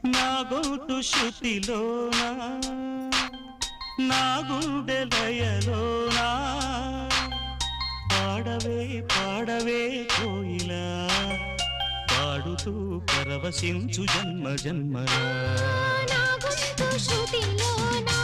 నా గొంతు శృతిలోనా నా గుండె లయలోనా పాడవే పాడవే కోయిలా పాడుతూ పరవశించు జన్మ జన్మలా నా గొంతు శృతిలోనా